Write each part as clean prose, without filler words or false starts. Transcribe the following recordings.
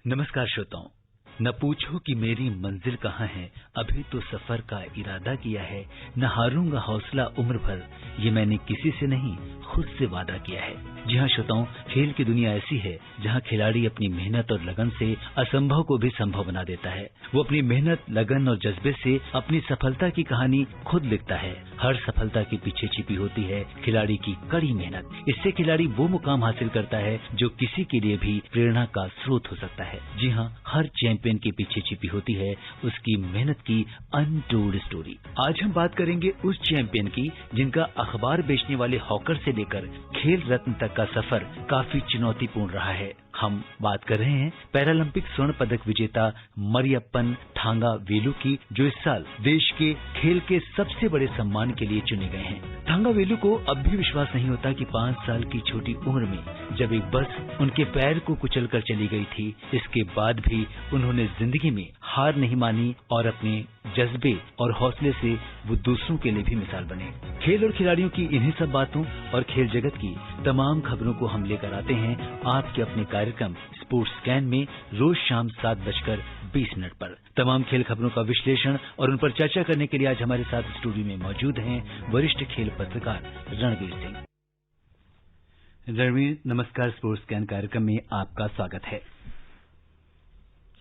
नमस्कार श्रोताओं। न पूछो कि मेरी मंजिल कहाँ है, अभी तो सफर का इरादा किया है। न हारूंगा हौसला उम्र भर, ये मैंने किसी से नहीं खुद से वादा किया है। जी हाँ श्रोताओं, खेल की दुनिया ऐसी है जहाँ खिलाड़ी अपनी मेहनत और लगन से असंभव को भी संभव बना देता है। वो अपनी मेहनत, लगन और जज्बे से अपनी सफलता की कहानी खुद लिखता है। हर सफलता के पीछे छिपी होती है खिलाड़ी की कड़ी मेहनत। इससे खिलाड़ी वो मुकाम हासिल करता है जो किसी के लिए भी प्रेरणा का स्रोत हो सकता है। जी हाँ, हर चैंपियन के पीछे छिपी होती है उसकी मेहनत की अनटोल्ड स्टोरी। आज हम बात करेंगे उस चैंपियन की जिनका अखबार बेचने वाले हॉकर से लेकर खेल रत्न तक का सफर काफी चुनौतीपूर्ण रहा है। हम बात कर रहे हैं पैरालंपिक स्वर्ण पदक विजेता मरियप्पन थांगावेलु की, जो इस साल देश के खेल के सबसे बड़े सम्मान के लिए चुने गए हैं। थांगावेलु को अब भी विश्वास नहीं होता कि 5 साल की छोटी उम्र में जब एक बस उनके पैर को कुचल कर चली गई थी, इसके बाद भी उन्होंने जिंदगी में हार नहीं मानी और अपने जज्बे और हौसले से वो दूसरों के लिए भी मिसाल बने। खेल और खिलाड़ियों की इन्हीं सब बातों और खेल जगत की तमाम खबरों को हम लेकर आते हैं आपके अपने कार्यक्रम स्पोर्ट्स स्कैन में रोज शाम 7:20 पर। तमाम खेल खबरों का विश्लेषण और उन पर चर्चा करने के लिए आज हमारे साथ स्टूडियो में मौजूद हैं वरिष्ठ खेल पत्रकार रणवीर सिंह। रणवीर, नमस्कार। स्पोर्ट्स स्कैन कार्यक्रम में आपका स्वागत है।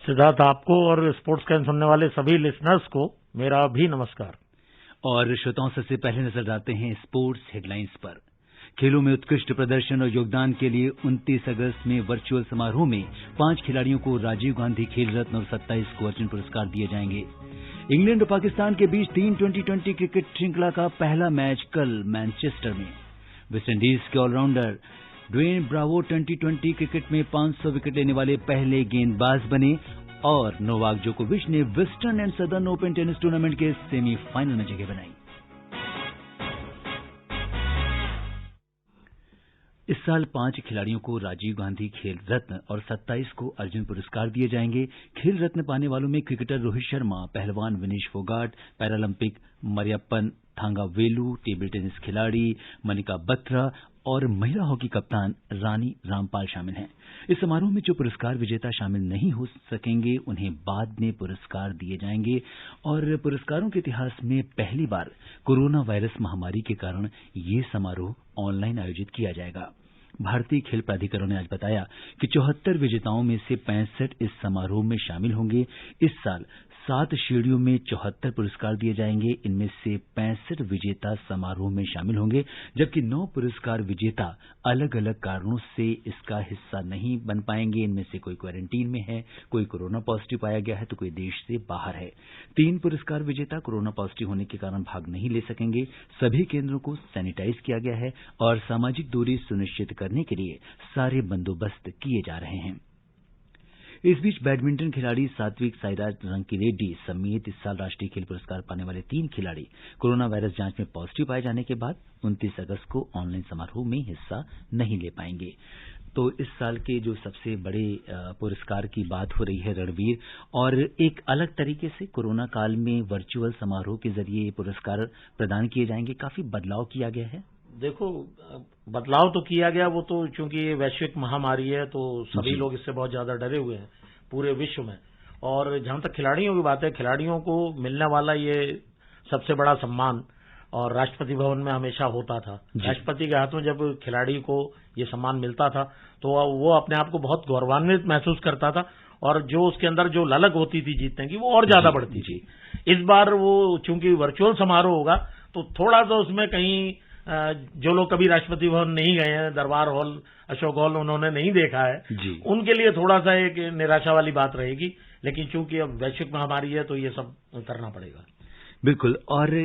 सिद्धार्थ, आपको और स्पोर्ट्स स्कैन सुनने वाले सभी लिसनर्स को मेरा भी नमस्कार। और श्रोताओं, सबसे पहले नजर डालते हैं स्पोर्ट्स हेडलाइंस पर। खेलों में उत्कृष्ट प्रदर्शन और योगदान के लिए 29 अगस्त में वर्चुअल समारोह में 5 खिलाड़ियों को राजीव गांधी खेल रत्न और 27 को अर्जुन पुरस्कार दिए जाएंगे। इंग्लैंड और पाकिस्तान के बीच 3 T20 क्रिकेट श्रृंखला का पहला मैच कल मैनचेस्टर में। वेस्टइंडीज के ऑलराउंडर ड्वेन ब्रावो 2020 क्रिकेट में 500 विकेट लेने वाले पहले गेंदबाज बने और नोवाक जोकोविच ने western and southern open tennis tournament के सेमीफाइनल में जगह बनाई। इस साल 5 खिलाड़ियों को राजीव गांधी खेल रत्न और 27 को अर्जुन पुरस्कार दिए जाएंगे। खेल रत्न पाने वालों में क्रिकेटर रोहित शर्मा, पहलवान Vinesh Phogat, Paralympic Mariyappan Thangavelu, table tennis खिलाड़ी मनिका बत्रा और महिला हॉकी कप्तान रानी रामपाल शामिल हैं। इस समारोह में जो पुरस्कार विजेता शामिल नहीं हो सकेंगे उन्हें बाद में पुरस्कार दिए जाएंगे। और पुरस्कारों के इतिहास में पहली बार कोरोना वायरस महामारी के कारण ये समारोह ऑनलाइन आयोजित किया जाएगा। भारतीय खेल प्राधिकरण ने आज बताया कि 74 विजेताओं में से 65 इस समारोह में शामिल होंगे। इस साल 7 श्रेणियों में 74 पुरस्कार दिए जाएंगे। इनमें से 65 विजेता समारोह में शामिल होंगे, जबकि 9 पुरस्कार विजेता अलग अलग कारणों से इसका हिस्सा नहीं बन पाएंगे। इनमें से कोई क्वारंटीन में है, कोई कोरोना पॉजिटिव पाया गया है, तो कोई देश से बाहर है। 3 पुरस्कार विजेता कोरोना पॉजिटिव होने के कारण भाग नहीं ले सकेंगे। सभी केंद्रों को सैनिटाइज किया गया है और सामाजिक दूरी सुनिश्चित करने के लिए सारे बंदोबस्त किए जा रहे हैं। इस बीच बैडमिंटन खिलाड़ी सात्विक साईराज रंकीरेड्डी समेत इस साल राष्ट्रीय खेल पुरस्कार पाने वाले 3 खिलाड़ी कोरोना वायरस जांच में पॉजिटिव पाए जाने के बाद 29 अगस्त को ऑनलाइन समारोह में हिस्सा नहीं ले पाएंगे। तो इस साल के जो सबसे बड़े पुरस्कार की बात हो रही है रणवीर, और एक अलग तरीके से कोरोना काल में वर्चुअल समारोह के जरिए पुरस्कार प्रदान किए जाएंगे। काफी बदलाव किया गया है। देखो, बदलाव तो किया गया, वो तो चूंकि ये वैश्विक महामारी है तो सभी लोग इससे बहुत ज्यादा डरे हुए हैं पूरे विश्व में। और जहां तक खिलाड़ियों की बात है, खिलाड़ियों को मिलने वाला ये सबसे बड़ा सम्मान और राष्ट्रपति भवन में हमेशा होता था। राष्ट्रपति के हाथ में जब खिलाड़ी को ये सम्मान मिलता था तो वो अपने आप को बहुत गौरवान्वित महसूस करता था और जो उसके अंदर जो ललक होती थी जीतने की वो और ज्यादा बढ़ती थी। इस बार वो चूंकि वर्चुअल समारोह होगा तो थोड़ा सा उसमें कहीं जो लोग कभी राष्ट्रपति भवन नहीं गए हैं, दरबार हॉल, अशोक हॉल उन्होंने नहीं देखा है, उनके लिए थोड़ा सा एक निराशा वाली बात रहेगी। लेकिन चूंकि अब वैश्विक महामारी है तो ये सब करना पड़ेगा। बिल्कुल। और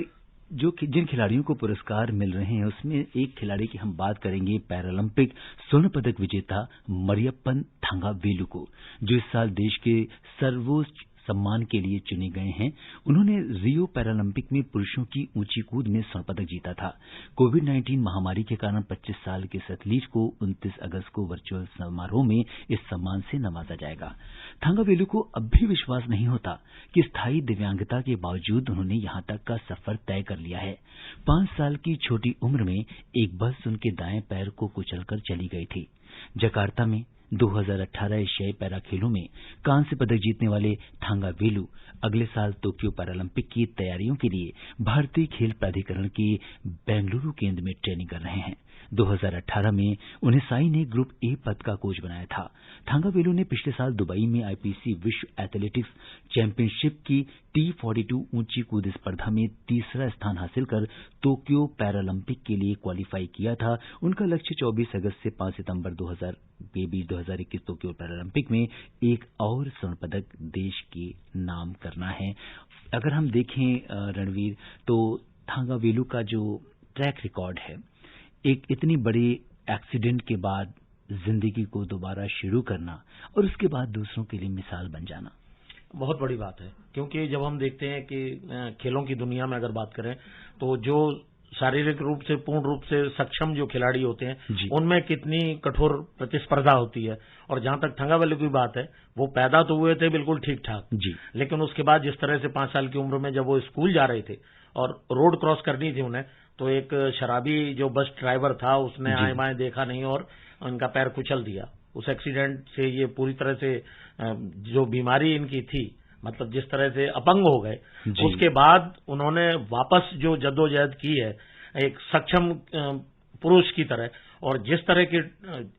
जिन खिलाड़ियों को पुरस्कार मिल रहे हैं उसमें एक खिलाड़ी की हम बात करेंगे, पैरालंपिक स्वर्ण पदक विजेता मरियप्पन थांगावेलु को, जो इस साल देश के सर्वोच्च सम्मान के लिए चुने गए हैं। उन्होंने रियो पैरालंपिक में पुरुषों की ऊंची कूद में स्वर्ण पदक जीता था। कोविड-19 महामारी के कारण 25 साल के इस एथलीट को 29 अगस्त को वर्चुअल समारोह में इस सम्मान से नवाजा जाएगा। थांगावेलु को अब भी विश्वास नहीं होता कि स्थायी दिव्यांगता के बावजूद उन्होंने यहां तक का सफर तय कर लिया है। 5 साल की छोटी उम्र में एक बस उनके दाएं पैर को कुचलकर चली गई थी। जकार्ता में 2018 एशियाई पैरा खेलों में कांस्य पदक जीतने वाले थांगा वेलु अगले साल टोक्यो पैरालंपिक की तैयारियों के लिए भारतीय खेल प्राधिकरण के बेंगलुरु केंद्र में ट्रेनिंग कर रहे हैं। 2018 में उन्हें साई ने ग्रुप ए पद का कोच बनाया था। थांगा वेलु ने पिछले साल दुबई में आईपीसी विश्व एथलेटिक्स चैंपियनशिप की T42 ऊंची कूद स्पर्धा में तीसरा स्थान हासिल कर टोक्यो पैरालंपिक के लिए क्वालिफाई किया था। उनका लक्ष्य 24 अगस्त से 5 सितंबर 2021 टोक्यो पैरालंपिक में एक और स्वर्ण पदक देश के नाम करना है। अगर हम देखें रणवीर, तो थांगा वेलु का जो ट्रैक रिकॉर्ड है, एक इतनी बड़ी एक्सीडेंट के बाद जिंदगी को दोबारा शुरू करना और उसके बाद दूसरों के लिए मिसाल बन जाना, बहुत बड़ी बात है। क्योंकि जब हम देखते हैं कि खेलों की दुनिया में अगर बात करें तो जो शारीरिक रूप से पूर्ण रूप से सक्षम जो खिलाड़ी होते हैं उनमें कितनी कठोर प्रतिस्पर्धा होती है। और जहां तक थांगा वेलु की बात है, वो पैदा तो हुए थे बिल्कुल ठीक ठाक, लेकिन उसके बाद जिस तरह से 5 साल की उम्र में जब वो स्कूल जा रहे थे और रोड क्रॉस करनी थी उन्हें, तो एक शराबी जो बस ड्राइवर था उसने आए बाएं देखा नहीं और उनका पैर कुचल दिया। उस एक्सीडेंट से ये पूरी तरह से जो बीमारी इनकी थी, मतलब जिस तरह से अपंग हो गए, उसके बाद उन्होंने वापस जो जद्दोजहद की है एक सक्षम पुरुष की तरह, और जिस तरह के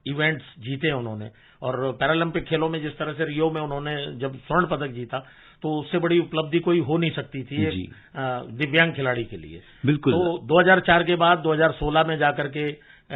इवेंट्स जीते उन्होंने, और पैरालंपिक खेलों में जिस तरह से रियो में उन्होंने जब स्वर्ण पदक जीता, तो उससे बड़ी उपलब्धि कोई हो नहीं सकती थी एक दिव्यांग खिलाड़ी के लिए। बिल्कुल। तो 2004 के बाद 2016 में जाकर के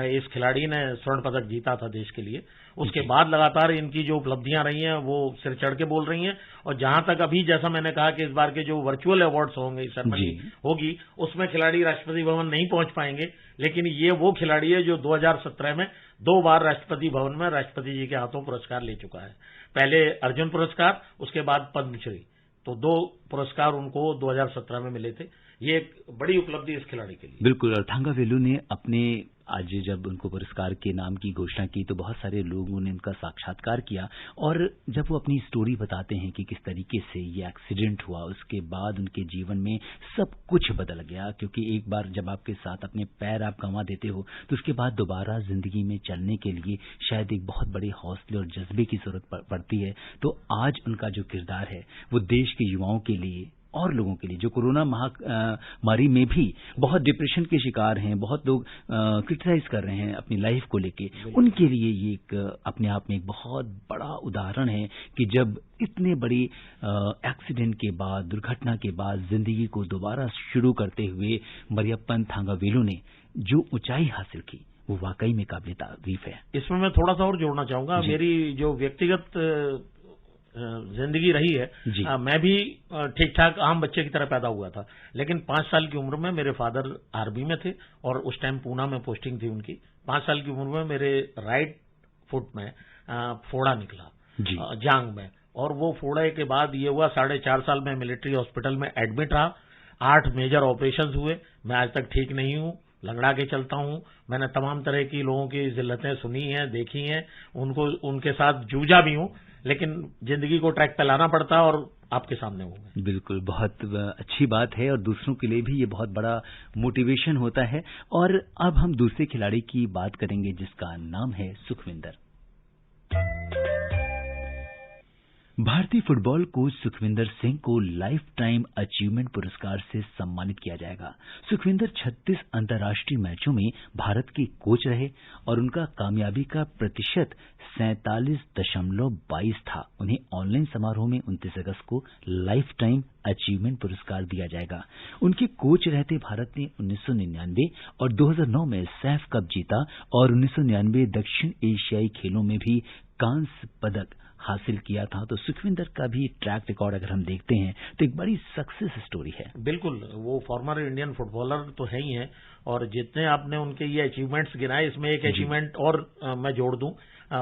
इस खिलाड़ी ने स्वर्ण पदक जीता था देश के लिए। उसके बाद लगातार इनकी जो उपलब्धियां रही हैं वो सिर चढ़ के बोल रही हैं। और जहां तक अभी जैसा मैंने कहा कि इस बार के जो वर्चुअल अवार्ड्स होंगे, सेरेमनी होगी, उसमें खिलाड़ी राष्ट्रपति भवन नहीं पहुंच पाएंगे, लेकिन ये वो खिलाड़ी है जो 2017 में 2 बार राष्ट्रपति भवन में राष्ट्रपति जी के हाथों पुरस्कार ले चुका है। पहले अर्जुन पुरस्कार, उसके बाद पद्मश्री, तो 2 पुरस्कार उनको 2017 में मिले थे। ये एक बड़ी उपलब्धि इस खिलाड़ी के लिए। बिल्कुल। और थांगा वेलु ने अपने आज जब उनको पुरस्कार के नाम की घोषणा की तो बहुत सारे लोगों ने उनका साक्षात्कार किया, और जब वो अपनी स्टोरी बताते हैं कि किस तरीके से ये एक्सीडेंट हुआ, उसके बाद उनके जीवन में सब कुछ बदल गया। क्योंकि एक बार जब आपके साथ अपने पैर आप गंवा देते हो तो उसके बाद दोबारा जिंदगी में चलने के लिए शायद एक बहुत बड़े हौसले और जज्बे की जरूरत पड़ती है। तो आज उनका जो किरदार है वो देश के युवाओं के लिए और लोगों के लिए जो कोरोना महामारी में भी बहुत डिप्रेशन के शिकार हैं, बहुत लोग क्रिटिसाइज कर रहे हैं अपनी लाइफ को लेके, उनके लिए ये एक अपने आप में एक बहुत बड़ा उदाहरण है कि जब इतने बड़ी एक्सीडेंट के बाद, दुर्घटना के बाद जिंदगी को दोबारा शुरू करते हुए मरियप्पन थांगा वेलु ने जो ऊंचाई हासिल की वो वाकई में काबिल तारीफ है। इसमें मैं थोड़ा सा और जोड़ना चाहूंगा। मेरी जो व्यक्तिगत जिंदगी रही है, मैं भी ठीक ठाक आम बच्चे की तरह पैदा हुआ था, लेकिन 5 साल की उम्र में मेरे फादर आर्मी में थे और उस टाइम पूना में पोस्टिंग थी उनकी। 5 साल की उम्र में मेरे राइट फुट में फोड़ा निकला जांग में, और वो फोड़े के बाद ये हुआ 4.5 साल में मिलिट्री हॉस्पिटल में एडमिट रहा। 8 मेजर ऑपरेशंस हुए। मैं आज तक ठीक नहीं हूं, लंगड़ा के चलता हूं। मैंने तमाम तरह की लोगों की जिल्लतें सुनी हैं, देखी हैं, उनके साथ जूझा भी हूं, लेकिन जिंदगी को ट्रैक पे लाना पड़ता है और आपके सामने हूँ। बिल्कुल, बहुत अच्छी बात है और दूसरों के लिए भी ये बहुत बड़ा मोटिवेशन होता है। और अब हम दूसरे खिलाड़ी की बात करेंगे जिसका नाम है सुखविंदर। भारतीय फुटबॉल कोच सुखविंदर सिंह को लाइफ टाइम अचीवमेंट पुरस्कार से सम्मानित किया जाएगा। सुखविंदर 36 अंतर्राष्ट्रीय मैचों में भारत के कोच रहे और उनका कामयाबी का प्रतिशत 47.22 था। उन्हें ऑनलाइन समारोह में 29 अगस्त को लाइफ टाइम अचीवमेंट पुरस्कार दिया जाएगा। उनके कोच रहते भारत ने 1999 और 2009 में सैफ कप जीता और 1999 दक्षिण एशियाई खेलों में भी कांस्य पदक हासिल किया था। तो सुखविंदर का भी ट्रैक रिकॉर्ड अगर हम देखते हैं तो एक बड़ी सक्सेस स्टोरी है। बिल्कुल, वो फॉर्मर इंडियन फुटबॉलर तो है ही हैं, और जितने आपने उनके ये अचीवमेंट्स गिनाए, इसमें एक अचीवमेंट और मैं जोड़ दूं।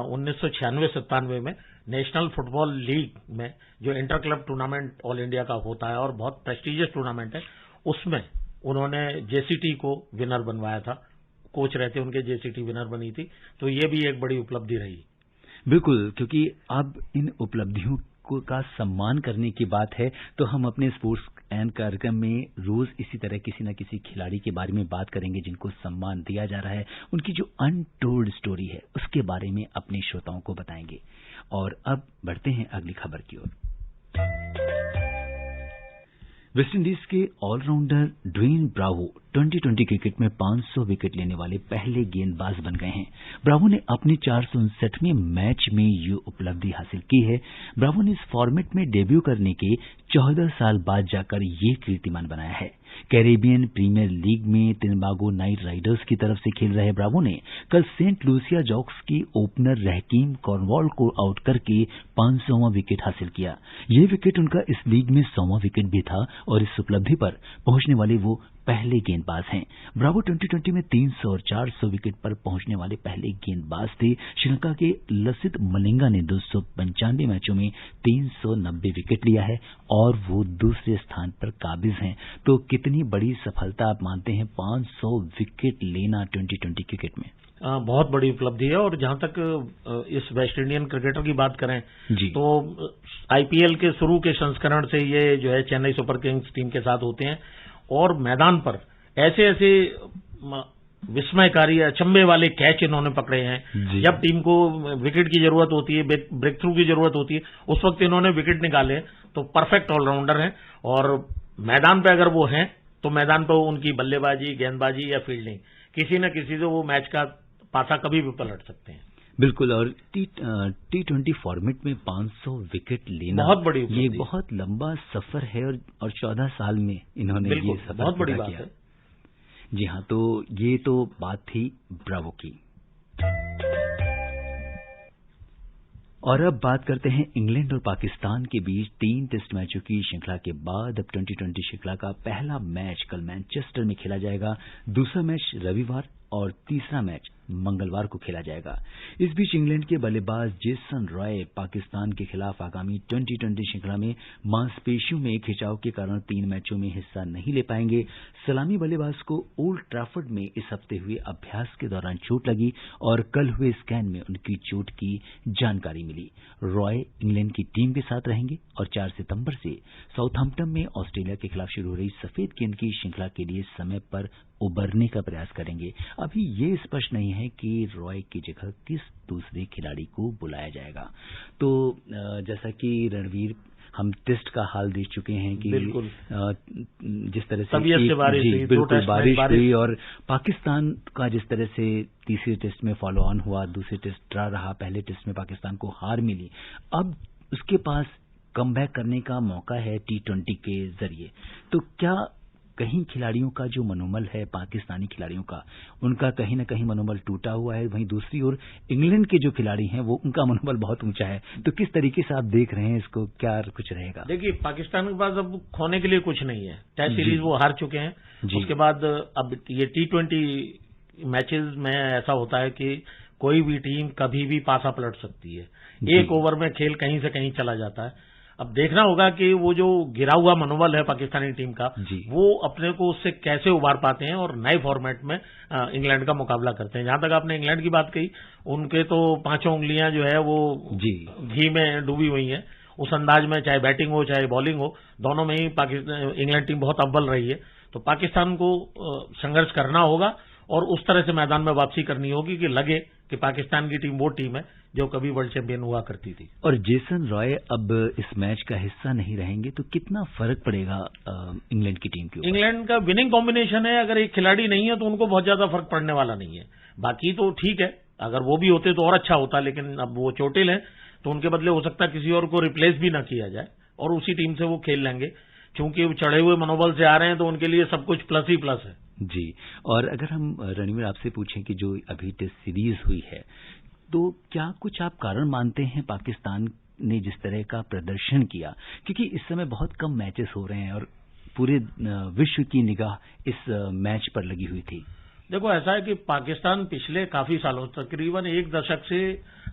1996-97 में नेशनल फुटबॉल लीग में जो inter club tournament all India का होता है और बहुत प्रेस्टिजियस टूर्नामेंट है, उसमें उन्होंने जेसीटी को विनर बनवाया था। कोच रहते उनके जेसीटी विनर बनी थी। तो ये भी एक बड़ी उपलब्धि रही। बिल्कुल, क्योंकि अब इन उपलब्धियों का सम्मान करने की बात है तो हम अपने स्पोर्ट्स एन कार्यक्रम में रोज इसी तरह किसी न किसी खिलाड़ी के बारे में बात करेंगे जिनको सम्मान दिया जा रहा है, उनकी जो अनटोल्ड स्टोरी है उसके बारे में अपने श्रोताओं को बताएंगे। और अब बढ़ते हैं अगली खबर की ओर। वेस्टइंडीज के ऑलराउंडर ड्वेन ब्रावो 2020 क्रिकेट में 500 विकेट लेने वाले पहले गेंदबाज बन गए हैं। ब्रावो ने अपने 459वें मैच में ये उपलब्धि हासिल की है। ब्रावो ने इस फॉर्मेट में डेब्यू करने के 14 साल बाद जाकर ये कीर्तिमान बनाया है। कैरेबियन प्रीमियर लीग में तिनबागो नाइट राइडर्स की तरफ से खेल रहे ब्रावो ने कल सेंट लूसिया जॉक्स की ओपनर रहकीम कॉर्नवॉल को आउट करके 500वां विकेट हासिल किया। यह विकेट उनका इस लीग में 100वां विकेट भी था और इस उपलब्धि पर पहुंचने वाले वो पहले गेंदबाज हैं। ब्रावो 2020 में 300 और 400 विकेट पर पहुंचने वाले पहले गेंदबाज थे। श्रीलंका के लसित मलिंगा ने 295 मैचों में 390 विकेट लिया है और वो दूसरे स्थान पर काबिज हैं। तो कितनी बड़ी सफलता आप मानते हैं 500 विकेट लेना 2020 क्रिकेट में? बहुत बड़ी उपलब्धि है। और जहां तक इस वेस्ट इंडियन क्रिकेटर की बात करें तो आईपीएल के शुरू के संस्करण से ये जो है चेन्नई सुपर किंग्स टीम के साथ होते हैं और मैदान पर ऐसे ऐसे विस्मयकारी अचंभे वाले कैच इन्होंने पकड़े हैं। जब टीम को विकेट की जरूरत होती है, ब्रेक थ्रू की जरूरत होती है, उस वक्त इन्होंने विकेट निकाले। तो परफेक्ट ऑलराउंडर हैं और मैदान पे अगर वो हैं तो मैदान पर उनकी बल्लेबाजी, गेंदबाजी या फील्डिंग किसी न किसी से वो मैच का पासा कभी भी पलट सकते हैं। बिल्कुल। और टी20 फॉर्मेट में 500 विकेट लेना बहुत बड़ी, ये बहुत लंबा सफर है और 14 साल में इन्होंने ये सफर बहुत बड़ी बात किया है। जी हाँ, तो ये तो बात थी ब्रावो की। और अब बात करते हैं इंग्लैंड और पाकिस्तान के बीच 3 टेस्ट मैचों की श्रृंखला के बाद अब 2020 श्रृंखला का पहला मैच कल मैनचेस्टर में खेला जाएगा, दूसरा मैच रविवार और तीसरा मैच मंगलवार को खेला जाएगा। इस बीच इंग्लैंड के बल्लेबाज जेसन रॉय पाकिस्तान के खिलाफ आगामी 2020 श्रृंखला में मांसपेशियों में खिंचाव के कारण 3 मैचों में हिस्सा नहीं ले पाएंगे। सलामी बल्लेबाज को ओल्ड ट्रैफर्ड में इस हफ्ते हुए अभ्यास के दौरान चोट लगी और कल हुए स्कैन में उनकी चोट की जानकारी मिली। रॉय इंग्लैंड की टीम के साथ रहेंगे और 4 सितंबर से साउथहैम्पटन में ऑस्ट्रेलिया के खिलाफ शुरू हो रही सफेद गेंद की श्रृंखला के लिए समय पर उबरने का प्रयास करेंगे। अभी ये स्पष्ट नहीं है कि रॉय की जगह किस दूसरे खिलाड़ी को बुलाया जाएगा। तो जैसा कि रणवीर, हम टेस्ट का हाल देख चुके हैं कि बिल्कुल जिस तरह से बारिश हुई और पाकिस्तान का जिस तरह से तीसरे टेस्ट में फॉलो ऑन हुआ, दूसरे टेस्ट ड्रा रहा, पहले टेस्ट में पाकिस्तान को हार मिली। अब उसके पास कमबैक करने का मौका है टी20 के जरिए। तो क्या कहीं खिलाड़ियों का जो मनोबल है, पाकिस्तानी खिलाड़ियों का, उनका कहीं न कहीं मनोबल टूटा हुआ है, वहीं दूसरी ओर इंग्लैंड के जो खिलाड़ी हैं वो उनका मनोबल बहुत ऊंचा है। तो किस तरीके से आप देख रहे हैं इसको, क्या कुछ रहेगा? देखिए, पाकिस्तान के पास अब खोने के लिए कुछ नहीं है। टेस्ट सीरीज वो हार चुके हैं, उसके बाद अब ये टी20 मैचेस में ऐसा होता है कि कोई भी टीम कभी भी पासा पलट सकती है। एक ओवर में खेल कहीं से कहीं चला जाता है। अब देखना होगा कि वो जो गिरा हुआ मनोबल है पाकिस्तानी टीम का, वो अपने को उससे कैसे उबार पाते हैं और नए फॉर्मेट में इंग्लैंड का मुकाबला करते हैं। जहां तक आपने इंग्लैंड की बात कही, उनके तो 5 उंगलियां जो है वो घी में डूबी हुई हैं। उस अंदाज में चाहे बैटिंग हो चाहे बॉलिंग हो, दोनों में ही इंग्लैंड टीम बहुत अव्वल रही है। तो पाकिस्तान को संघर्ष करना होगा और उस तरह से मैदान में वापसी करनी होगी कि लगे कि पाकिस्तान की टीम वो टीम है जो कभी वर्ल्ड चैंपियन हुआ करती थी। और जेसन रॉय अब इस मैच का हिस्सा नहीं रहेंगे तो कितना फर्क पड़ेगा इंग्लैंड की टीम के ऊपर? इंग्लैंड का विनिंग कॉम्बिनेशन है, अगर एक खिलाड़ी नहीं है तो उनको बहुत ज्यादा फर्क पड़ने वाला नहीं है। बाकी तो ठीक है, अगर वो भी होते तो और अच्छा होता, लेकिन अब वो चोटिल है तो उनके बदले हो सकता है किसी और को रिप्लेस भी ना किया जाए और उसी टीम से वो खेल लेंगे। चूंकि वो चढ़े हुए मनोबल से आ रहे हैं तो उनके लिए सब कुछ प्लस ही प्लस है। जी। और अगर हम रणवीर आपसे पूछें कि जो अभी टेस्ट सीरीज हुई है, तो क्या कुछ आप कारण मानते हैं पाकिस्तान ने जिस तरह का प्रदर्शन किया? क्योंकि इस समय बहुत कम मैचेस हो रहे हैं और पूरे विश्व की निगाह इस मैच पर लगी हुई थी। देखो, ऐसा है कि पाकिस्तान पिछले काफी सालों तकरीबन 1 दशक से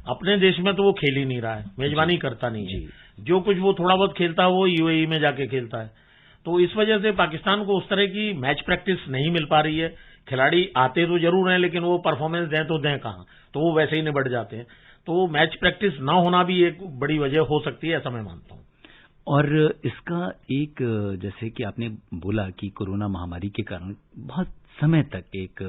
अपने देश में तो वो खेल ही नहीं रहा है, मेजबानी करता नहीं है। जो कुछ वो थोड़ा बहुत खेलता है वो यूएई में जाके खेलता है। तो इस वजह से पाकिस्तान को उस तरह की मैच प्रैक्टिस नहीं मिल पा रही है। खिलाड़ी आते तो जरूर हैं लेकिन वो परफॉर्मेंस दें तो दें कहां, तो वो वैसे ही निबट जाते हैं। तो मैच प्रैक्टिस ना होना भी एक बड़ी वजह हो सकती है, ऐसा मैं मानता हूं। और इसका एक जैसे कि आपने बोला कि कोरोना महामारी के कारण बहुत समय तक एक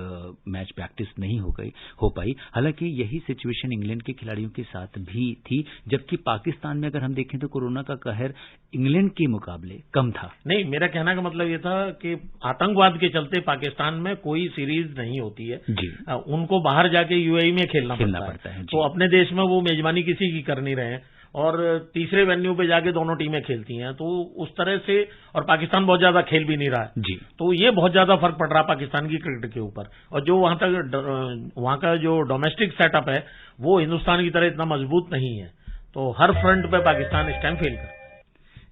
मैच प्रैक्टिस नहीं हो पाई। हालांकि यही सिचुएशन इंग्लैंड के खिलाड़ियों के साथ भी थी, जबकि पाकिस्तान में अगर हम देखें तो कोरोना का कहर इंग्लैंड के मुकाबले कम था। नहीं, मेरा कहने का मतलब ये था कि आतंकवाद के चलते पाकिस्तान में कोई सीरीज नहीं होती है जी। उनको बाहर जाके यूएई में खेलना पड़ता है तो अपने देश में वो मेजबानी किसी की कर नहीं रहे हैं और तीसरे वेन्यू पे जाके दोनों टीमें खेलती हैं, तो उस तरह से, और पाकिस्तान बहुत ज्यादा खेल भी नहीं रहा है जी। तो ये बहुत ज्यादा फर्क पड़ रहा है पाकिस्तान की क्रिकेट के ऊपर। और जो वहां का जो डोमेस्टिक सेटअप है वो हिंदुस्तान की तरह इतना मजबूत नहीं है, तो हर फ्रंट पे पाकिस्तान इस टाइम फेल कर।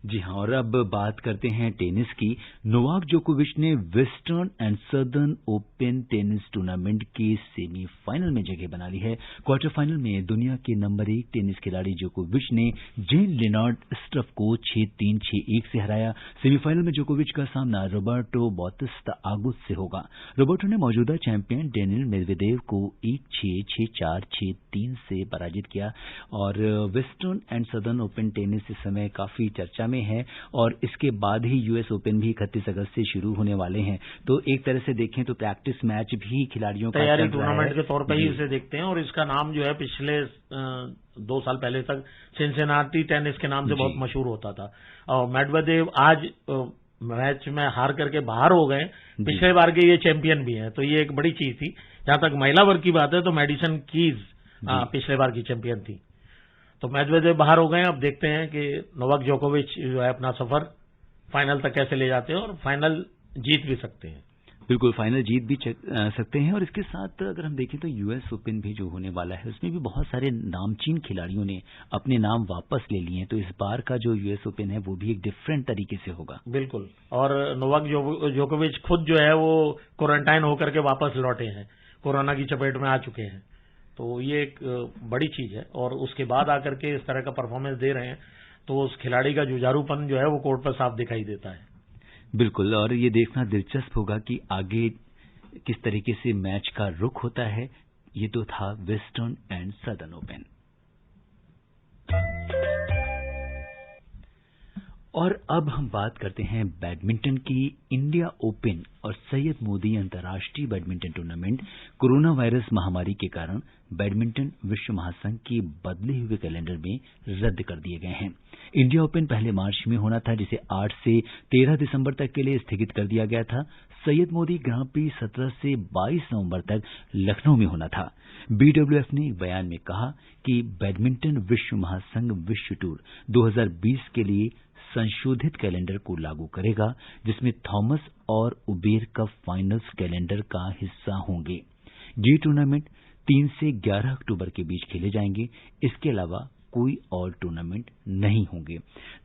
जी हाँ, और अब बात करते हैं टेनिस की। नोवाक जोकोविच ने western and southern open tennis tournament के सेमीफाइनल में जगह बना ली है। क्वार्टर फाइनल में दुनिया के नंबर 1 टेनिस खिलाड़ी जोकोविच ने जेन लिनार्ड स्टफ को 6-3, 6-1 से हराया। सेमीफाइनल में जोकोविच का सामना रोबर्टो बॉटिस्टा आगुत से होगा। रोबर्टो ने मौजूदा चैंपियन डेनिल मेदवेदेव को 1-6, 6-4, 6-3 से पराजित किया। और western and southern open tennis इस समय काफी चर्चा है और इसके बाद ही यूएस ओपन भी 31 अगस्त से शुरू होने वाले हैं, तो एक तरह से देखें तो प्रैक्टिस मैच भी खिलाड़ियों का तैयारी टूर्नामेंट के तौर पर ही इसे देखते हैं। और इसका नाम जो है पिछले 2 साल पहले तक सिंसिनाटी टेनिस के नाम से बहुत मशहूर होता था और मेदवेदेव आज मैच में हार करके बाहर हो गए, पिछले बार के ये चैंपियन भी हैं, तो ये एक बड़ी चीज थी। जहां तक महिला वर्ग की बात है तो मेडिसन कीज पिछले बार की चैंपियन थी, तो मेदवेदेव बाहर हो गए। अब देखते हैं कि नोवाक जोकोविच जो है अपना सफर फाइनल तक कैसे ले जाते हैं और फाइनल जीत भी सकते हैं। बिल्कुल, फाइनल जीत भी सकते हैं। और इसके साथ अगर हम देखें तो यूएस ओपन भी जो होने वाला है उसमें भी बहुत सारे नामचीन खिलाड़ियों ने अपने नाम वापस ले लिए हैं, तो इस बार का जो यूएस ओपन है वो भी एक डिफरेंट तरीके से होगा। बिल्कुल, और नोवाक जोकोविच खुद जो है वो क्वारंटाइन होकर के वापस लौटे हैं, कोरोना की चपेट में आ चुके हैं, तो ये एक बड़ी चीज है। और उसके बाद आकर के इस तरह का परफॉर्मेंस दे रहे हैं तो उस खिलाड़ी का जुझारूपन जो है वो कोर्ट पर साफ दिखाई देता है। बिल्कुल, और ये देखना दिलचस्प होगा कि आगे किस तरीके से मैच का रुख होता है। ये तो था वेस्टर्न एंड सदर्न ओपन। और अब हम बात करते हैं बैडमिंटन की। इंडिया ओपन और सैयद मोदी अंतर्राष्ट्रीय बैडमिंटन टूर्नामेंट कोरोना वायरस महामारी के कारण बैडमिंटन विश्व महासंघ के बदले हुए कैलेंडर में रद्द कर दिए गए हैं। इंडिया ओपन पहले मार्च में होना था, जिसे 8 से 13 दिसंबर तक के लिए स्थगित कर दिया गया था। सैयद मोदी ग्रां प्री 17 से 22 नवंबर तक लखनऊ में होना था। बीडब्ल्यूएफ ने एक बयान में कहा कि बैडमिंटन विश्व महासंघ विश्व टूर 2020 के लिए संशोधित कैलेंडर को लागू करेगा, जिसमें थॉमस और उबेर कप फाइनल्स कैलेंडर का हिस्सा होंगे। ये टूर्नामेंट 3 से 11 अक्टूबर के बीच खेले जाएंगे। इसके अलावा कोई और टूर्नामेंट नहीं होंगे।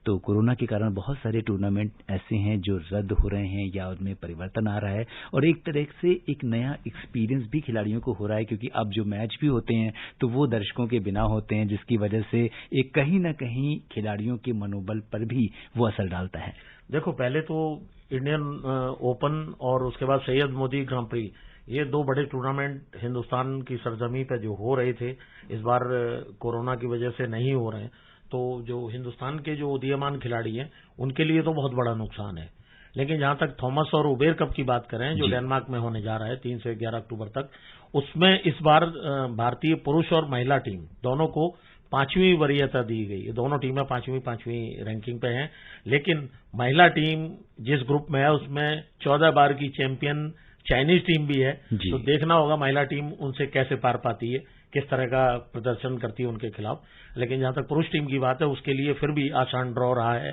तो कोरोना के कारण बहुत सारे टूर्नामेंट ऐसे हैं जो रद्द हो रहे हैं या उनमें परिवर्तन आ रहा है, और एक तरह से एक नया एक्सपीरियंस भी खिलाड़ियों को हो रहा है, क्योंकि अब जो मैच भी होते हैं तो वो दर्शकों के बिना होते हैं, जिसकी वजह से एक कहीं न कहीं खिलाड़ियों के मनोबल पर भी वो असर डालता है। देखो, पहले तो इंडियन ओपन और उसके बाद सैयद मोदी ग्रां प्री, ये 2 बड़े टूर्नामेंट हिंदुस्तान की सरजमी पे जो हो रहे थे, इस बार कोरोना की वजह से नहीं हो रहे हैं, तो जो हिंदुस्तान के जो उदीयमान खिलाड़ी हैं उनके लिए तो बहुत बड़ा नुकसान है। लेकिन जहां तक थॉमस और उबेर कप की बात करें जो डेनमार्क में होने जा रहा है 3 से 11 अक्टूबर तक, उसमें इस बार भारतीय पुरुष और महिला टीम दोनों को 5वीं वरीयता दी गई है। दोनों टीमें 5वीं रैंकिंग पे हैं, लेकिन महिला टीम जिस ग्रुप में है उसमें 14 बार की चैंपियन चाइनीज टीम भी है, तो देखना होगा महिला टीम उनसे कैसे पार पाती है, किस तरह का प्रदर्शन करती है उनके खिलाफ। लेकिन जहां तक पुरुष टीम की बात है उसके लिए फिर भी आसान ड्रॉ रहा है,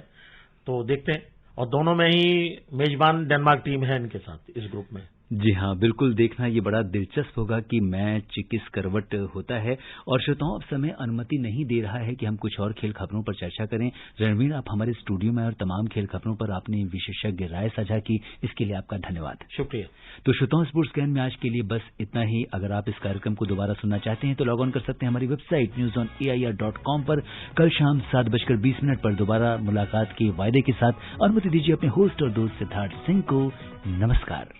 तो देखते हैं। और दोनों में ही मेजबान डेनमार्क टीम है इनके साथ इस ग्रुप में। जी हाँ, बिल्कुल, देखना ये बड़ा दिलचस्प होगा कि मैच किस करवट होता है। और श्रोताओं, अब समय अनुमति नहीं दे रहा है कि हम कुछ और खेल खबरों पर चर्चा करें। रणवीर, आप हमारे स्टूडियो में और तमाम खेल खबरों पर आपने विशेषज्ञ राय साझा की, इसके लिए आपका धन्यवाद। शुक्रिया। तो श्रोताओं, स्पोर्ट्स कैन में आज के लिए बस इतना ही। अगर आप इस कार्यक्रम को दोबारा सुनना चाहते हैं तो लॉग ऑन कर सकते हैं हमारी वेबसाइट newsonair.com पर। कल शाम 7:20 पर दोबारा मुलाकात के वायदे के साथ अनुमति दीजिए अपने होस्ट और दोस्त सिद्धार्थ सिंह को। नमस्कार।